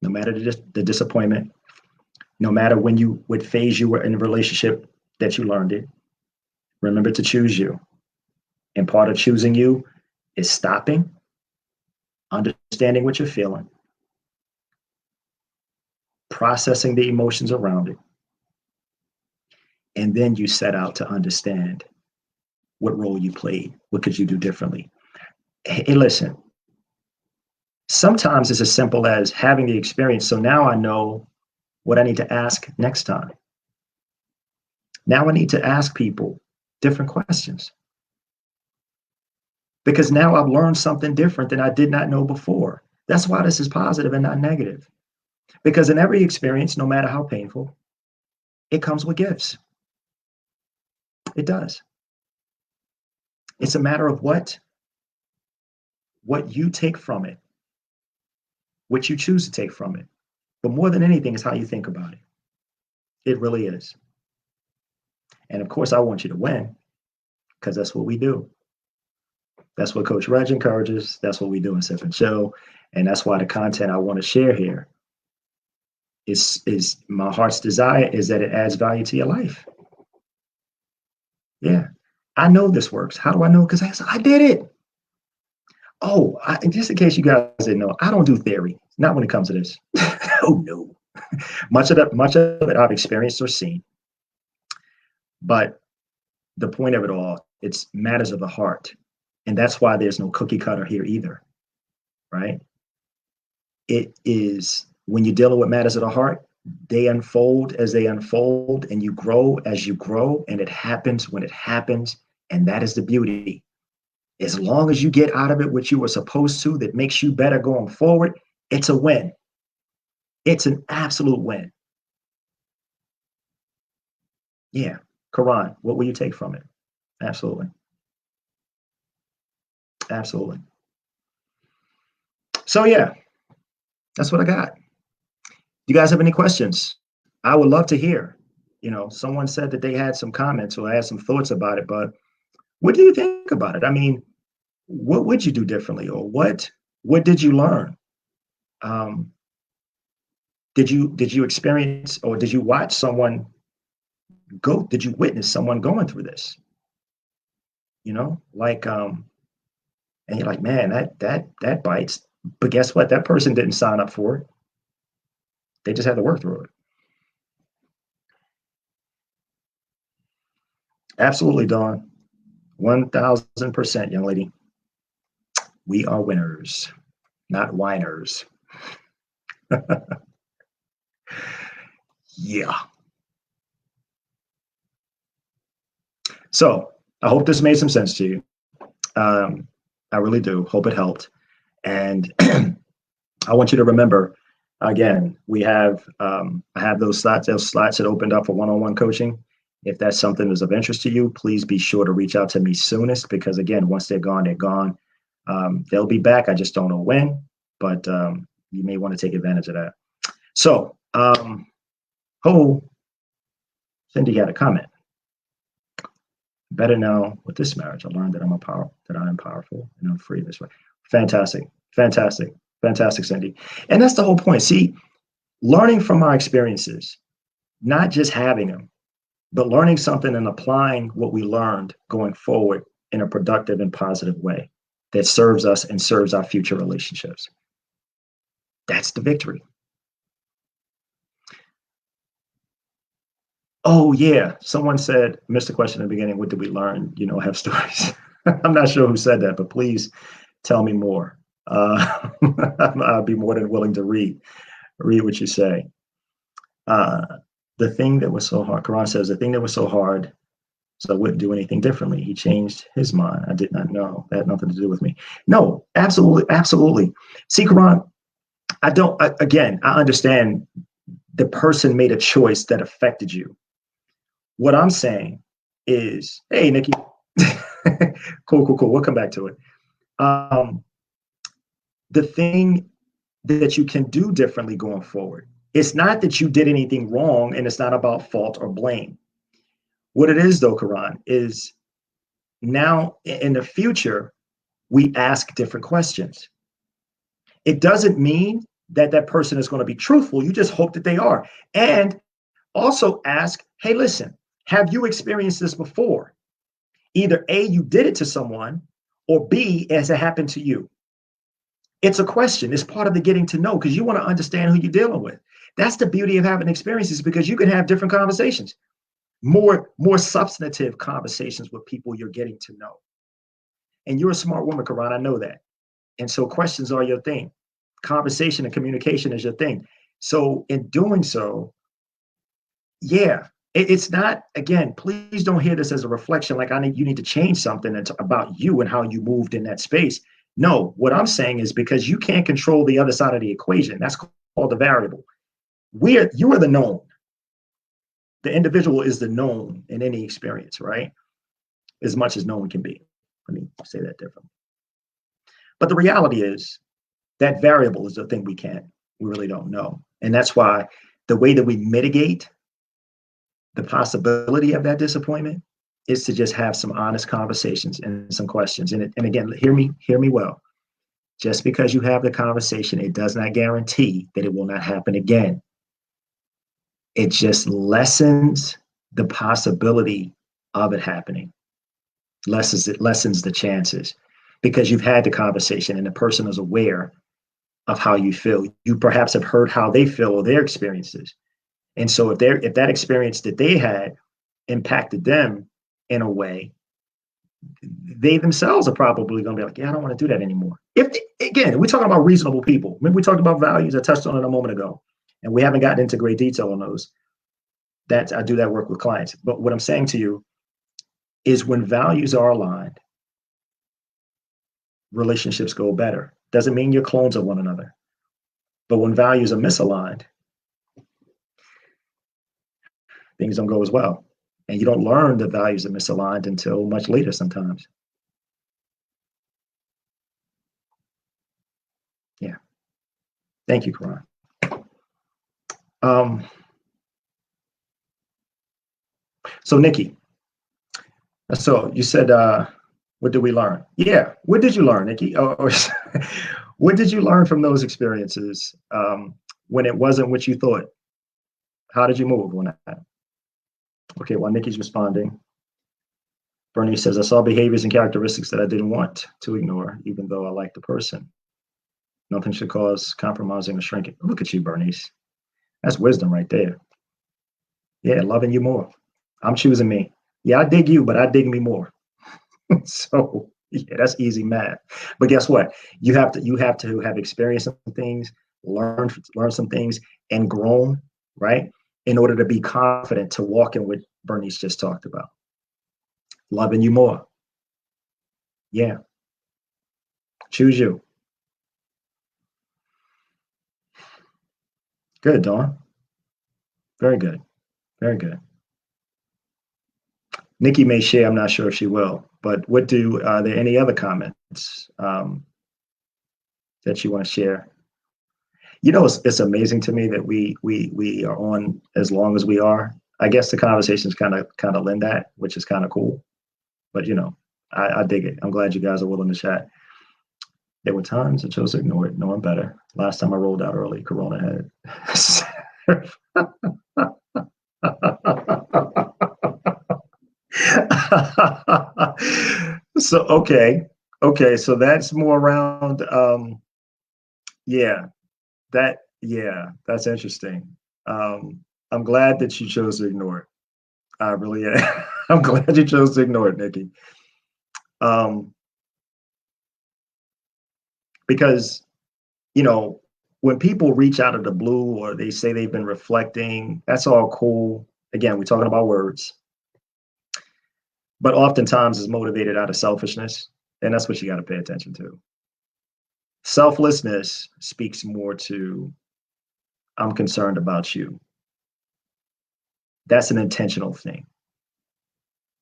S1: No matter the disappointment, no matter what phase you were in a relationship that you learned it, remember to choose you. And part of choosing you is stopping, understanding what you're feeling, processing the emotions around it, and then you set out to understand what role you played. What could you do differently? Hey, listen, sometimes it's as simple as having the experience. So now I know what I need to ask next time. Now I need to ask people different questions. Because now I've learned something different than I did not know before. That's why this is positive and not negative. Because in every experience, no matter how painful, it comes with gifts. It does. It's a matter of what you take from it, what you choose to take from it. But more than anything is how you think about it. It really is. And of course, I want you to win because that's what we do. That's what Coach Reg encourages. That's what we do in Sip and Chill. And that's why the content I want to share here is my heart's desire is that it adds value to your life. Yeah. I know this works. How do I know? Because I did it. Oh, just in case you guys didn't know, I don't do theory. Not when it comes to this. Oh no. Much of it I've experienced or seen. But the point of it all, it's matters of the heart. And that's why there's no cookie cutter here either. Right? It is when you're dealing with matters of the heart, they unfold as they unfold, and you grow as you grow, and it happens when it happens. And that is the beauty. As long as you get out of it what you were supposed to, that makes you better going forward, it's a win. It's an absolute win. Yeah. Quran, what will you take from it? Absolutely. Absolutely. So yeah, that's what I got. You guys have any questions? I would love to hear. Someone said that they had some comments or had some thoughts about it, but what do you think about it? I mean, what would you do differently, or what did you learn? Um, did you experience, or did you watch someone go? Did you witness someone going through this? Like and you're like, man, that bites. But guess what? That person didn't sign up for it. They just had to work through it. Absolutely, Dawn. 1000%, young lady. We are winners, not whiners. Yeah. So I hope this made some sense to you. I really do. Hope it helped. And I want you to remember, again, I have those slots that opened up for one-on-one coaching. If that's something that's of interest to you, please be sure to reach out to me soonest, because again, once they're gone, they're gone. They'll be back. I just don't know when, but you may want to take advantage of that. So, Cindy had a comment. Better now with this marriage, I learned that I am powerful and I'm free this way. Fantastic, fantastic, fantastic, Cindy. And that's the whole point. See, learning from our experiences, not just having them, but learning something and applying what we learned going forward in a productive and positive way that serves us and serves our future relationships. That's the victory. Oh yeah, someone said, missed the question in the beginning. What did we learn? Have stories. I'm not sure who said that, but please tell me more. I'll be more than willing to read what you say. The thing that was so hard, Quran says, the thing that was so hard, so I wouldn't do anything differently. He changed his mind. I did not know. That had nothing to do with me. No, absolutely, absolutely. See, Quran, again, I understand the person made a choice that affected you. What I'm saying is, hey, Nikki, cool. We'll come back to it. The thing that you can do differently going forward, it's not that you did anything wrong, and it's not about fault or blame. What it is, though, Quran, is now in the future, we ask different questions. It doesn't mean that that person is going to be truthful. You just hope that they are. And also ask, hey, listen, have you experienced this before? Either A, you did it to someone, or B, has it happened to you? It's a question. It's part of the getting to know, because you want to understand who you're dealing with. That's the beauty of having experiences, because you can have different conversations, more substantive conversations with people you're getting to know. And you're a smart woman, Karan. I know that. And so questions are your thing. Conversation and communication is your thing. So in doing so, yeah, It's not, again, please don't hear this as a reflection like you need to change something about you and how you moved in that space. No, what I'm saying is because you can't control the other side of the equation. That's called the variable. You are the known. The individual is the known in any experience, right? As much as known can be. Let me say that differently. But the reality is that variable is the thing we really don't know. And that's why the way that we mitigate the possibility of that disappointment is to just have some honest conversations and some questions. And again, hear me well. Just because you have the conversation, it does not guarantee that it will not happen again. It just lessens the possibility of it happening, lessens the chances because you've had the conversation and the person is aware of how you feel. You perhaps have heard how they feel or their experiences. And so if that experience that they had impacted them in a way, they themselves are probably going to be like, yeah, I don't want to do that anymore. Again, we're talking about reasonable people. Remember, we talked about values. I touched on it a moment ago, and we haven't gotten into great detail on those. I do that work with clients. But what I'm saying to you is when values are aligned, relationships go better. Doesn't mean you're clones of one another. But when values are misaligned, things don't go as well. And you don't learn the values are misaligned until much later sometimes. Yeah. Thank you, Karan. So Nikki, so you said, what did we learn? Yeah. What did you learn, Nikki? What did you learn from those experiences when it wasn't what you thought? How did you move when that happened? Okay, while Nikki's responding, Bernie says, I saw behaviors and characteristics that I didn't want to ignore, even though I liked the person. Nothing should cause compromising or shrinking. Look at you, Bernice. That's wisdom right there. Yeah, loving you more. I'm choosing me. Yeah, I dig you, but I dig me more. So yeah, that's easy math. But guess what? You have to have experienced some things, learn some things, and grown, right? In order to be confident to walk in what Bernice just talked about. Loving you more. Yeah. Choose you. Good, Dawn. Very good. Very good. Nikki may share. I'm not sure if she will. But are there any other comments that you want to share? You know, it's amazing to me that we are on as long as we are. I guess the conversations kind of lend that, which is kind of cool. But you know, I dig it. I'm glad you guys are willing to chat. There were times I chose to ignore it, knowing better. Last time I rolled out early, Corona had. So okay, so that's more around yeah, that's interesting. I'm glad that you chose to ignore it. I really am. I'm glad you chose to ignore it, Nikki. Because you know, when people reach out of the blue or they say they've been reflecting, that's all cool. Again, we're talking about words, but oftentimes it's motivated out of selfishness, and that's what you got to pay attention to. Selflessness speaks more to, I'm concerned about you. That's an intentional thing.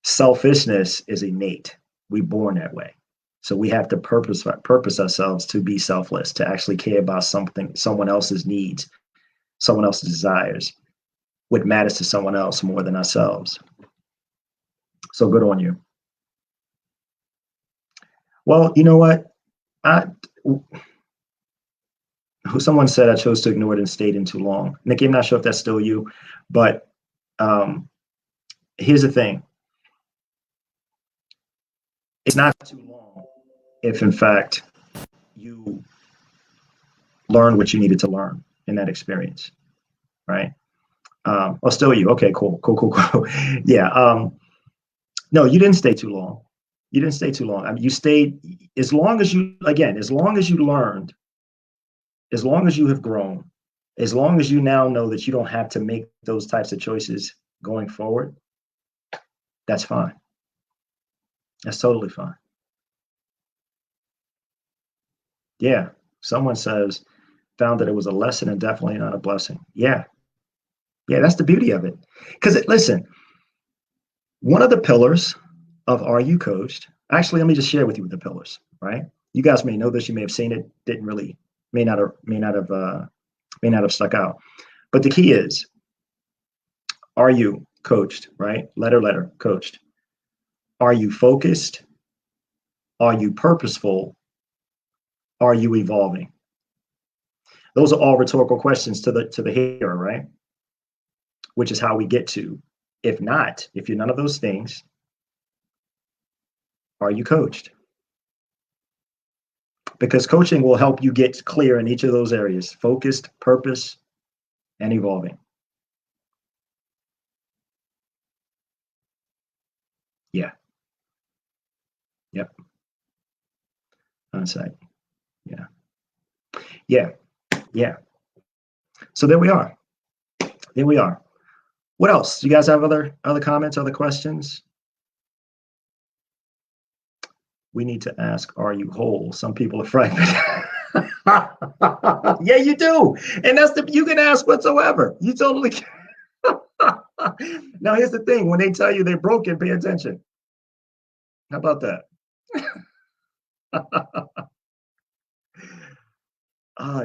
S1: Selfishness is innate. We're born that way. So we have to purpose ourselves to be selfless, to actually care about someone else's needs, someone else's desires, what matters to someone else more than ourselves. So good on you. Well, you know what? Someone said I chose to ignore it and stayed in too long. Nikki, I'm not sure if that's still you, but here's the thing. It's not too long if, in fact, you learn what you needed to learn in that experience, right? Still you. Okay, cool. Yeah. No, you didn't stay too long. You didn't stay too long. I mean, you stayed as long as you learned, as long as you have grown, as long as you now know that you don't have to make those types of choices going forward, that's fine. That's totally fine. Yeah. Someone says, found that it was a lesson and definitely not a blessing. Yeah. Yeah. That's the beauty of it. Because listen, one of the pillars of Are You Coached? Actually, let me just share with you the pillars, right? You guys may know this, you may have seen it, didn't really, may not have stuck out. But the key is, are you coached, right? Letter, coached. Are you focused? Are you purposeful? Are you evolving? Those are all rhetorical questions to the hearer, right? Which is how we get to, if not, if you're none of those things, are you coached? Because coaching will help you get clear in each of those areas: focused, purpose, and evolving. Yeah. Yep. On site. Yeah. Yeah. Yeah. So there we are. There we are. What else? You guys have other comments, other questions? We need to ask, are you whole? Some people are fragmented. Yeah, you do. And that's you can ask whatsoever. You totally can. Now, here's the thing: when they tell you they're broken, pay attention. How about that?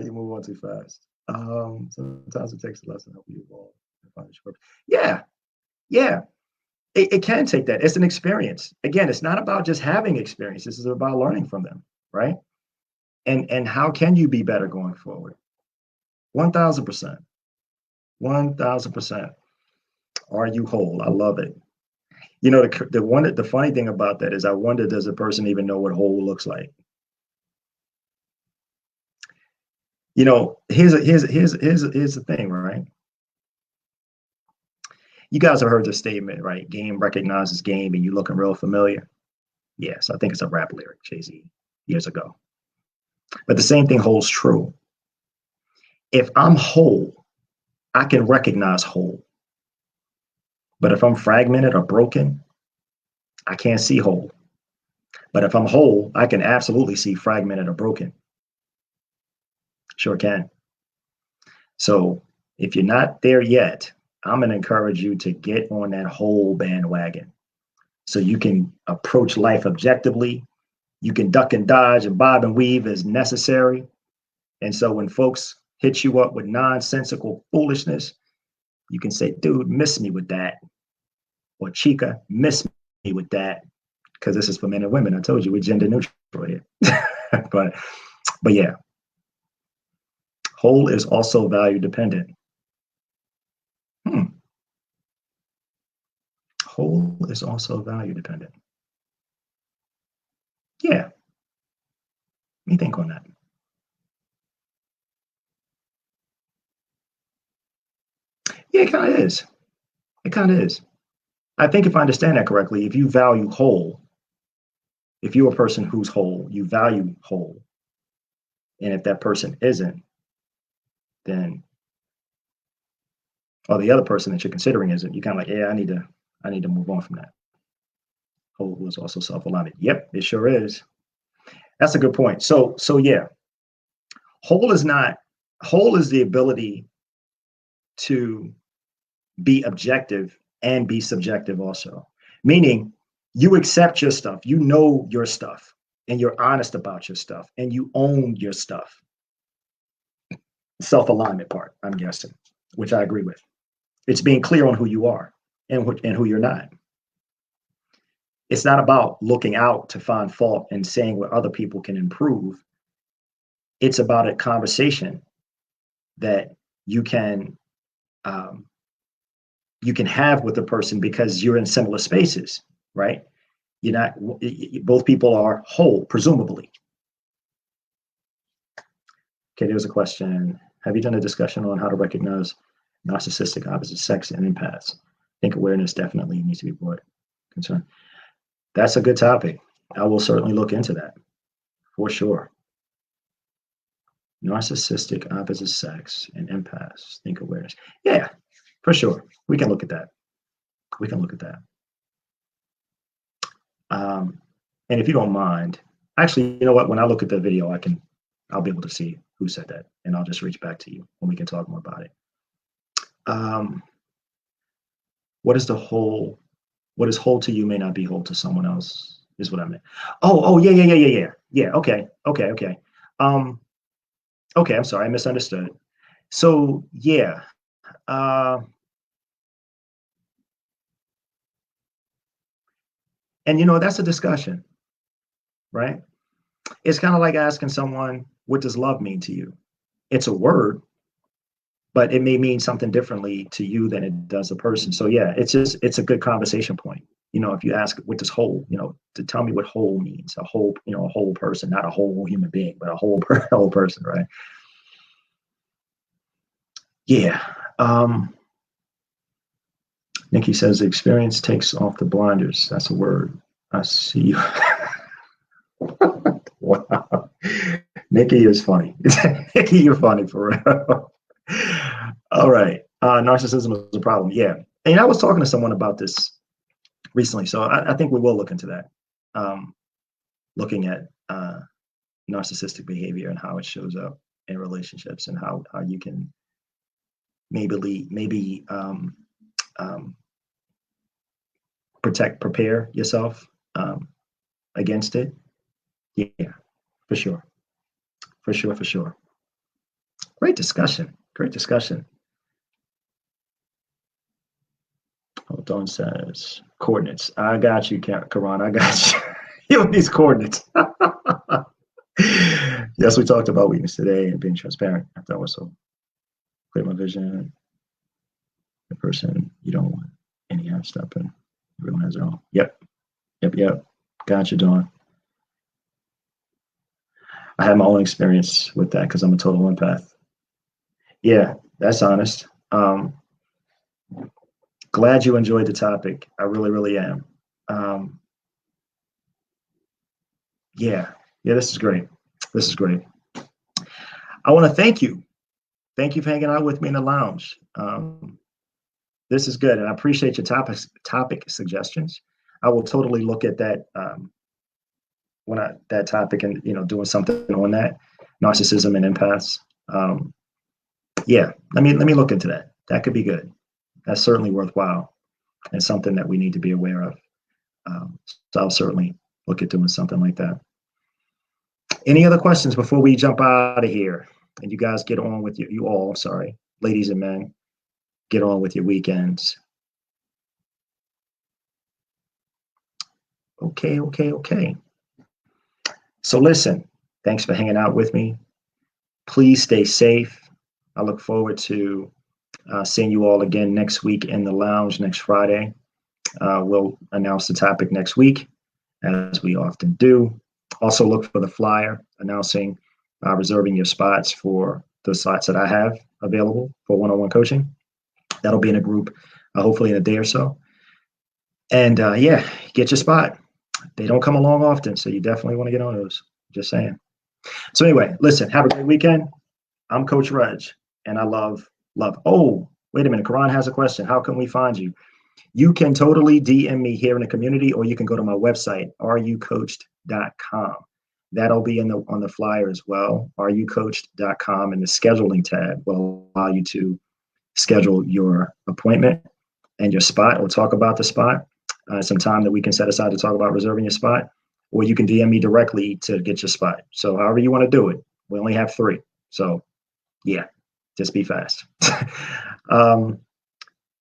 S1: You move on too fast. Sometimes it takes a lesson to help you evolve and find your purpose. Yeah, yeah. It can take that. It's an experience. Again, it's not about just having experience. This is about learning from them, right? And how can you be better going forward? 1,000%. 1,000%. Are you whole? I love it. You know, the funny thing about that is I wonder, does a person even know what whole looks like? You know, here's the thing, right? You guys have heard the statement, right? Game recognizes game, and you looking real familiar. Yes, I think it's a rap lyric, Jay-Z, years ago. But the same thing holds true. If I'm whole, I can recognize whole. But if I'm fragmented or broken, I can't see whole. But if I'm whole, I can absolutely see fragmented or broken. Sure can. So if you're not there yet, I'm going to encourage you to get on that whole bandwagon so you can approach life objectively. You can duck and dodge and bob and weave as necessary. And so when folks hit you up with nonsensical foolishness, you can say, dude, miss me with that. Or Chica, miss me with that. Because this is for men and women. I told you we're gender neutral here. but yeah, whole is also value dependent. Whole is also value dependent. Yeah. Let me think on that. Yeah, it kind of is. It kind of is. I think if I understand that correctly, if you value whole, if you're a person who's whole, you value whole. And if that person isn't, then or the other person that you're considering isn't, you kind of like, yeah, I need to move on from that. Whole was also self-alignment. Yep, it sure is. That's a good point. So yeah, whole is not whole is the ability to be objective and be subjective also. Meaning you accept your stuff, you know your stuff, and you're honest about your stuff, and you own your stuff. Self-alignment part, I'm guessing, which I agree with. It's being clear on who you are and who you're not. It's not about looking out to find fault and saying what other people can improve. It's about a conversation that you can um, you can have with the person because you're in similar spaces, right? You're not. Both people are whole, presumably. Okay, there's a question. Have you done a discussion on how to recognize narcissistic opposite sex and empaths? I think awareness definitely needs to be brought concern. That's a good topic. I will certainly look into that for sure. Narcissistic opposite sex and empaths. Think awareness. Yeah, for sure. We can look at that. We can look at that. And if you don't mind, actually, you know what? When I look at the video, I'll be able to see who said that, and I'll just reach back to you and we can talk more about it. Um, what is the whole? What is whole to you may not be whole to someone else, is what I meant. Oh, yeah, yeah, yeah, yeah, yeah, yeah. Okay, okay, okay. Um, okay, I'm sorry, I misunderstood. So yeah, uh, and that's a discussion, right? It's kind of like asking someone, what does love mean to you? It's a word, but it may mean something differently to you than it does a person. So yeah, it's a good conversation point. If you ask what does whole, to tell me what whole means, a whole person, not a whole human being, but a whole person, right? Yeah. Nikki says the experience takes off the blinders. That's a word. I see you. Wow. Nikki is funny. Nikki, you're funny for real. All right. Narcissism is a problem. Yeah. And I was talking to someone about this recently, so I think we will look into that. Looking at narcissistic behavior and how it shows up in relationships and how you can maybe prepare yourself against it. Yeah, for sure. For sure, for sure. Great discussion. Great discussion. Hold on, says coordinates. I got you, Karan. I got you. You with these coordinates. Yes, we talked about weakness today and being transparent. I thought was so clear my vision. The person you don't want any half step in. Everyone has their own. Yep. Yep. Yep. Got you, Dawn. I had my own experience with that because I'm a total empath. Yeah, that's honest. Glad you enjoyed the topic. I really, really am. Um, yeah, yeah, this is great. This is great. I want to thank you. Thank you for hanging out with me in the lounge. This is good, and I appreciate your topic suggestions. I will totally look at that that topic and doing something on that narcissism and empaths. Yeah, let me look into that. That could be good. That's certainly worthwhile and something that we need to be aware of. So I'll certainly look at doing something like that. Any other questions before we jump out of here and you guys get on with you all, sorry, ladies and men, get on with your weekends. Okay, okay, okay. So listen, thanks for hanging out with me. Please stay safe. I look forward to seeing you all again next week in the lounge next Friday. We'll announce the topic next week, as we often do. Also look for the flyer announcing reserving your spots for the slots that I have available for one-on-one coaching. That'll be in a group, hopefully in a day or so. And yeah, get your spot. They don't come along often, so you definitely want to get on those. Just saying. So anyway, listen, have a great weekend. I'm Coach Reg, and I love. Oh, wait a minute. Karan has a question. How can we find you? You can totally DM me here in the community, or you can go to my website, rucoached.com. That'll be on the flyer as well, rucoached.com, and the scheduling tab will allow you to schedule your appointment and your spot, or talk about the spot. Some time that we can set aside to talk about reserving your spot, or you can DM me directly to get your spot. So however you want to do it. We only have 3. So yeah, just be fast.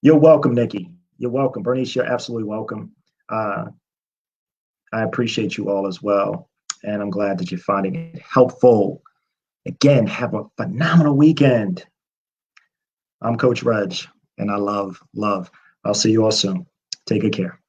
S1: You're welcome, Nikki. You're welcome. Bernice, you're absolutely welcome. I appreciate you all as well. And I'm glad that you're finding it helpful. Again, have a phenomenal weekend. I'm Coach Reg, and I love. I'll see you all soon. Take good care.